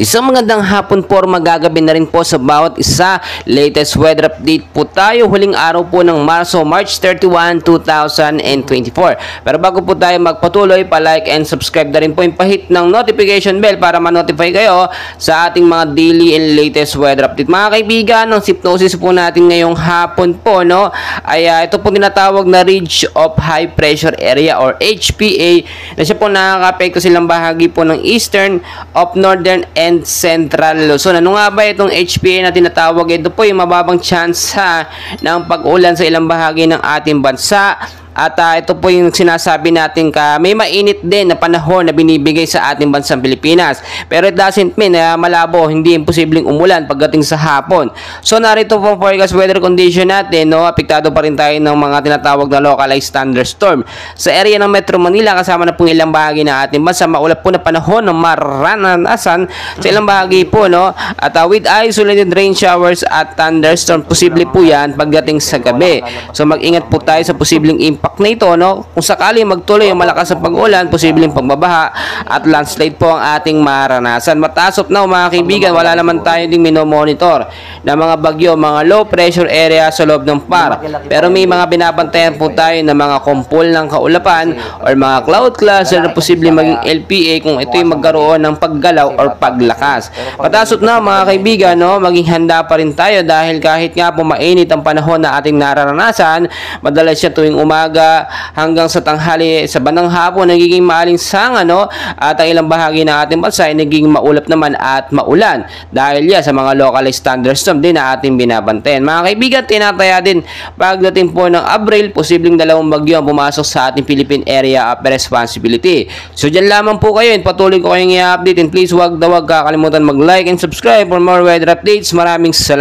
Isang magandang hapon po, magagabi na rin po sa bawat isa. Latest weather update po tayo huling araw po ng March 31, 2024. Pero bago po tayo magpatuloy, pa-like and subscribe na rin po yung pahit ng notification bell para ma-notify kayo sa ating mga daily and latest weather update. Mga kaibigan, ng hypnosis po natin ngayong hapon po, no, ay ito po tinatawag na Ridge of High Pressure Area or HPA na siya po nakaka-apekto silang bahagi po ng eastern of northern and Central Luzon. Ano nga ba itong HPA na tinatawag? Ito po yung mababang tsansa ng pag-ulan sa ilang bahagi ng ating bansa. At ito po yung sinasabi natin may mainit din na panahon na binibigay sa ating bansang Pilipinas. Pero it doesn't mean na malabo, hindi imposibleng umulan pagdating sa hapon. So narito po ang forecast weather condition natin, no? Apektado pa rin tayo ng mga tinatawag na localized thunderstorm. Sa area ng Metro Manila, kasama na pong ilang bahagi ng ating bansa, maulap po na panahon ng maranasan sa ilang bahagi po, no? At with isolated rain showers at thunderstorm, posible po yan pagdating sa gabi. So mag-ingat po tayo sa posibleng impact na ito, no? Kung sakali magtuloy yung malakas na pag-ulan, posibleng pagbabaha at landslide po ang ating maranasan. Mataas of now, mga kaibigan, wala naman tayo ding minomonitor na mga bagyo, mga low pressure area sa loob ng PAR. Pero may mga binabantayan po tayo na mga kumpol ng kaulapan or mga cloud cluster na posibleng maging LPA kung ito yung magkaroon ng paggalaw or paglakas. Mataas of now, mga kaibigan, no? Maging handa pa rin tayo dahil kahit nga po mainit ang panahon na ating nararanasan, madalas siya tuwing umaga hanggang sa tanghali, sa bandang hapon nagiging maalinsangan, no? At ang ilang bahagi ng ating bansa ay nagiging maulap naman at maulan dahil yan sa mga localized thunderstorm din na ating binabantayan. Mga kaibigan, tinataya din pagdating po ng Abril, posibleng dalawang bagyo ang pumasok sa ating Philippine Area of Responsibility. So dyan lamang po kayo, patuloy ko kayong i-update, and please huwag kakalimutan mag-like and subscribe for more weather updates. Maraming salamat.